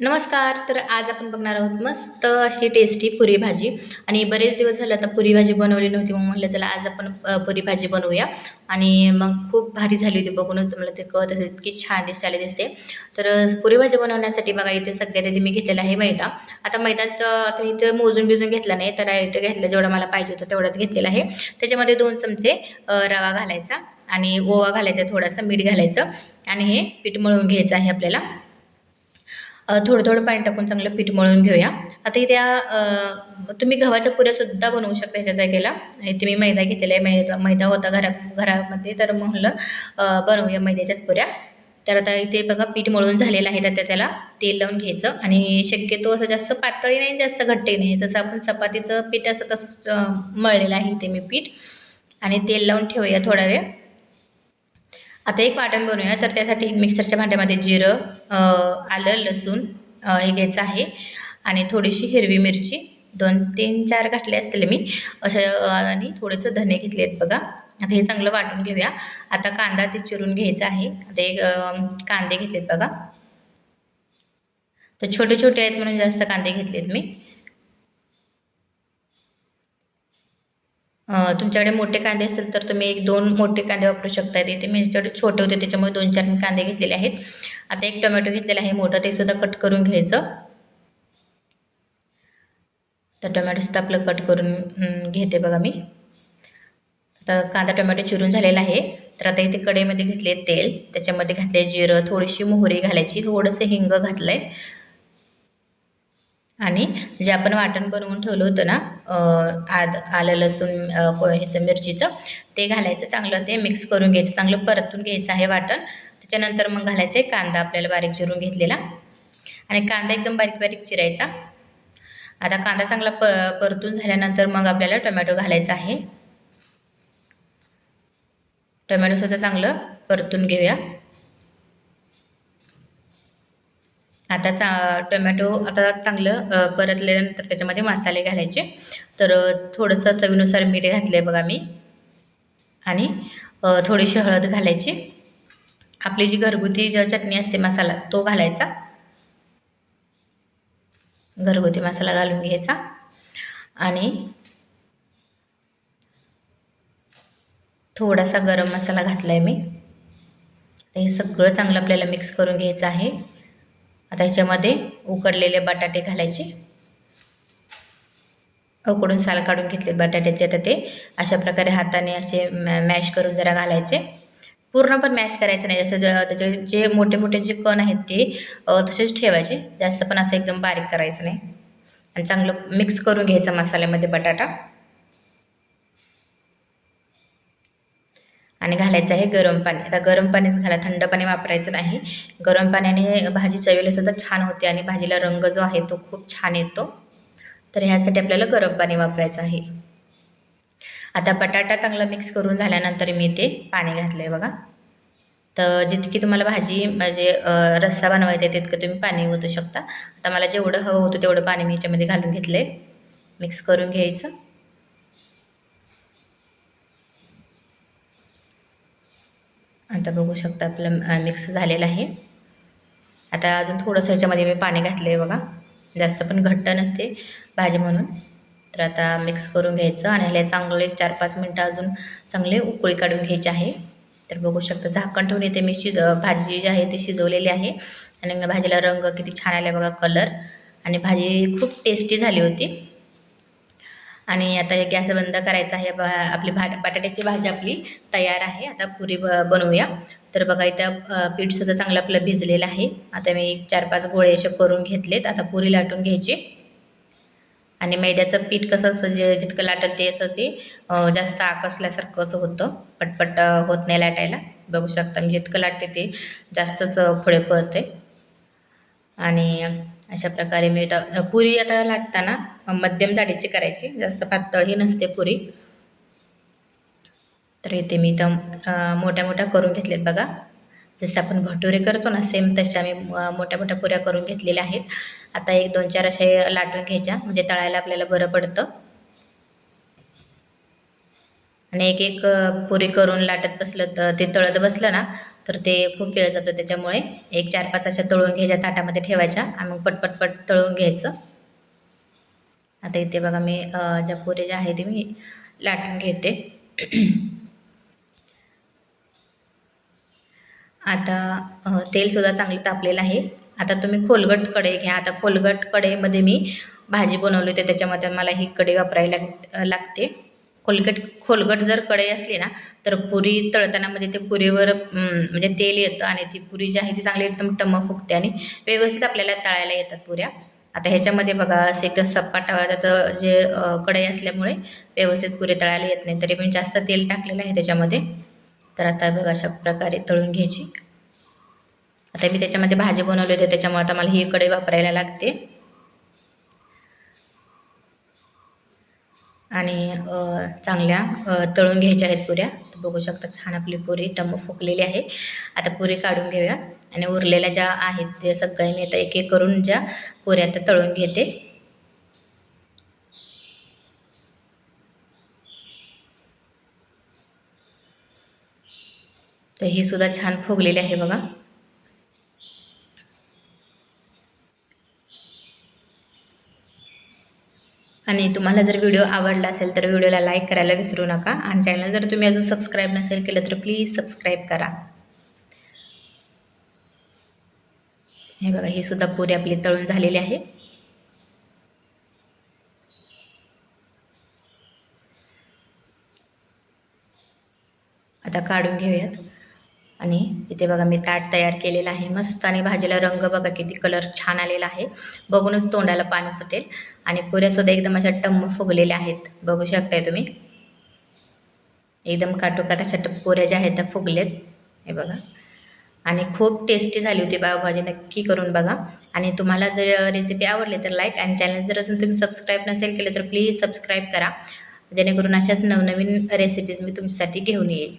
नमस्कार. तर आज आपण बघणार आहोत मस्त अशी टेस्टी पुरी भाजी. आणि बरेच दिवस झाले आता पुरी भाजी बनवली नव्हती. मग म्हटलं चला आज आपण पुरी भाजी बनवूया. आणि मग खूप भारी झाली होती, बघूनच मला ते कळत असेल इतकी छान दिसते. तर पुरी भाजी बनवण्यासाठी बघा इथे सगळ्यात आधी मी घेतलेला आहे मैदा. आता मैदाचं आता इथे मोजून बिजून घेतला नाही, तर डायरेक्ट घेतलं, जेवढा मला पाहिजे होतं तेवढाच घेतलेला आहे. त्याच्यामध्ये 2 चमचे रवा घालायचा आणि ओवा घालायचा, थोडासा मीठ घालायचं आणि हे पीठ मळून घ्यायचं आहे आपल्याला. थोडं थोडं पाणी टाकून चांगलं पीठ मळून घेऊया. आता इथे तुम्ही गव्हाच्या पुऱ्यासुद्धा बनवू शकता ह्याच्या जागेला. इथे मी मैदा घेतलेला आहे. मैदा होता घरामध्ये, तर म्हणलं बनवूया मैद्याच्याच पुऱ्या. तर आता इथे बघा पीठ मळून झालेलं आहे. तर त्याला तेल लावून घ्यायचं आणि शक्यतो असं जास्त पातळी नाही, जास्त घट्टही नाही. जसं आपण चपातीचं पीठ असं तसंच मळलेलं आहे इथे मी पीठ. आणि तेल लावून ठेवूया थोडा वेळ. आता एक वाटण बनवूया. तर त्यासाठी मिक्सरच्या भांड्यामध्ये जिरं, आलं, लसूण हे घ्यायचं आहे आणि थोडीशी हिरवी मिरची 2-3-4 घातले असतील मी अशा, आणि थोडेसे धने घेतले आहेत बघा. आता हे चांगलं वाटून घेऊया. आता कांदा ते चिरून घ्यायचा आहे. आता एक कांदे घेतलेत बघा. तर छोटे छोटे आहेत म्हणून जास्त कांदे घेतलेत मी. तुमच्याकडे मोठे कांदे असेल तर तुम्ही 1-2 मोठे कांदे वापरू शकता. इथे माझ्याकडे छोटे होते त्याच्यामुळे 2-4 मी कांदे घेतलेले आहेत. आता एक टोमॅटो घेतलेला आहे मोठं, ते सुद्धा कट करून घ्यायचं. तर टोमॅटोसुद्धा आपलं कट करून घेते बघा मी. आता कांदा टोमॅटो चिरून झालेला आहे. तर आता इथे कढईमध्ये घेतले तेल, त्याच्यामध्ये घातले जिरं, थोडीशी मोहरी घालायची, थोडंसं हिंग घातलं आहे. आणि जे आपण वाटण बनवून ठेवलं होतं ना, आलं लसूण ह्याचं मिरचीचं, ते घालायचं. चांगलं ते मिक्स करून घ्यायचं, चांगलं परतून घ्यायचं आहे वाटण. त्याच्यानंतर मग घालायचं आहे कांदा आपल्याला बारीक चिरून घेतलेला, आणि कांदा एकदम बारीक बारीक चिरायचा. आता कांदा चांगला परतून झाल्यानंतर मग आपल्याला टोमॅटो घालायचा आहे. टोमॅटोसुद्धा चांगलं परतून घेऊया. आता टोमॅटो आता चांगलं परतल्यानंतर त्याच्यामध्ये मसाले घालायचे. तर थोडंसं चवीनुसार मीठ घातलं आहे बघा मी, आणि थोडीशी हळद घालायची. आपली जी घरगुती चटणी असते मसाला, तो घालायचा. घरगुती मसाला घालून घ्यायचा. आणि थोडासा गरम मसाला घातला आहे मी. हे सगळं चांगलं आपल्याला मिक्स करून घ्यायचं आहे. आता ह्याच्यामध्ये उकडलेले बटाटे घालायचे. उकडून साल काढून घेतले बटाट्याचे. आता ते अशा प्रकारे हाताने असे मॅश करून जरा घालायचे. पूर्ण पण मॅश करायचं नाही, जसं त्याचे जे मोठे मोठे जे कण आहेत ते तसेच ठेवायचे, जास्त पण असं एकदम बारीक करायचं नाही. आणि चांगलं मिक्स करून घ्यायचा मसाल्यामध्ये बटाटा. आणि घालायचं आहे गरम पाणी. आता गरम पाणीच घाला, थंड पाणी वापरायचं नाही. गरम पाण्याने भाजी चवीला सुद्धा छान होते आणि भाजीला रंग जो आहे तो खूप छान येतो. तर ह्यासाठी आपल्याला गरम पाणी वापरायचं आहे. आता बटाटा चांगला मिक्स करून झाल्यानंतर मी ते पाणी घातलं आहे बघा. तर जितकी तुम्हाला भाजी म्हणजे रस्सा बनवायचा आहे तितकं तुम्ही पाणी ओतू शकता. आता मला जेवढं हवं होतं तेवढं पाणी मी याच्यामध्ये घालून घेतलं आहे. मिक्स करून घ्यायचं. आता बघू शकता आपलं मिक्स झालेलं आहे. आता अजून थोडंसं ह्याच्यामध्ये मी पाणी घातलं आहे बघा, जास्त पण घट्ट नसते भाजी म्हणून. तर आता मिक्स करून घ्यायचं आणि ह्याला चांगलं एक 4-5 मिनटं अजून चांगले उकळी काढून घ्यायची आहे. तर बघू शकता झाकण ठेवून इथे मी भाजी जी आहे ती शिजवलेली आहे. आणि भाजीला रंग किती छान आला बघा, कलर. आणि भाजी खूप टेस्टी झाली होती. आणि आता हे गॅस बंद करायचा आहे. आपली बटाट्याची भाजी आपली तयार आहे. आता पुरी बनवूया. तर बघा इथं पीठसुद्धा चांगलं आपलं भिजलेलं आहे. आता मी 4-5 गोळे असे करून घेतलेत. आता पुरी लाटून घ्यायची. आणि मैद्याचं पीठ कसं असं जितकं लाटेल ते असं ते जास्त आकसल्यासारखं असं होतं, पटपट होत नाही लाटायला. बघू शकता मी जितकं लाटते ते जास्तच पुढे पळते. आणि अशा प्रकारे मी आता पुरी आता लाटताना मध्यम जाडीची करायची, जास्त पातळही नसते पुरी. तर इथे मी इथं मोठ्या मोठ्या करून घेतलेत बघा. जसं आपण भटुरे करतो ना, सेम तशा मी मोठ्या मोठ्या पुऱ्या करून घ्यातलेल्या आहेत. आता 1-2-4 असे लाटून घ्यायच्या, म्हणजे तळायला आपल्याला बरं पडतं. आणि एक एक पुरी करून लाटत बसलं तर ते तळत बसलं ना, तर ते खूप वेळ जातो. त्याच्यामुळे एक 4-5 अशा तळून घ्यायच्या, ताटामध्ये ठेवायच्या आणि मग पटपट तळून घ्यायचं. आता इथे बघा मी ज्या पुऱ्या ज्या आहेत ते मी लाटून घेते. आता तेलसुद्धा चांगलं तापलेलं आहे. आता तुम्ही खोलगट कढई घ्या. आता खोलगट कढईमध्ये मी भाजी बनवली होती, त्याच्यामध्ये मला ही कढई वापरायला लागते. खोलगट जर कढई असली ना, तर पुरी तळताना म्हणजे ते पुरीवर म्हणजे तेल येतं आणि ती पुरी जी आहे ती चांगली एकदम टम्म फुगते आणि व्यवस्थित आपल्याला तळायला येतात पुऱ्या. आता ह्याच्यामध्ये बघा असं एकदम सपाट त्याचं जे कढई असल्यामुळे व्यवस्थित पुरी तळायला येत नाही. तरी मी जास्त तेल टाकलेलं आहे त्याच्यामध्ये. तर आता बघा अशा प्रकारे तळून घ्यायची. आता मी त्याच्यामध्ये भाजी बनवली होती, त्याच्यामुळे आता मला ही कढई वापरायला लागते. आणि चांगल्या तळून घ्यायच्या आहेत पुऱ्या. तर बघू शकता छान आपली पुरी टम्म फुगलेली आहे. आता पुरी काढून घेऊया आणि उरलेल्या ज्या आहेत ते सगळ्या मी आता एक एक करून ज्या पुऱ्या आता तळून घेते. तर ही सुद्धा छान फुगलेली आहे बघा. आणि तुम्हाला जर व्हिडिओ आवडला असेल तर व्हिडिओला लाईक करायला विसरू नका आणि चॅनल जर तुम्ही अजून सबस्क्राईब नसेल केलं तर प्लीज सबस्क्राईब करा. हे बघा ही सुद्धा पुरी आपली तळून झालेली आहे. आता काढून घेऊयात. आणि इथे बघा मी ताट तयार केलेलं आहे मस्त आणि भाजीला रंग बघा किती कलर छान आलेला आहे. बघूनच तोंडाला पाणी सुटेल. आणि पुऱ्यासुद्धा एकदम अशा टम्म फुगलेल्या आहेत. बघू शकताय तुम्ही. एकदम काटोकाट अशा पुऱ्या ज्या आहेत त्या फुगलेत. हे बघा. आणि खूप टेस्टी झाली होती पावभाजी. नक्की करून बघा. आणि तुम्हाला जर रेसिपी आवडली तर लाईक आणि चॅनल जर अजून तुम्ही सबस्क्राईब नसेल केलं तर प्लीज सबस्क्राईब करा, जेणेकरून अशाच नवनवीन रेसिपीज मी तुमच्यासाठी घेऊन येईल.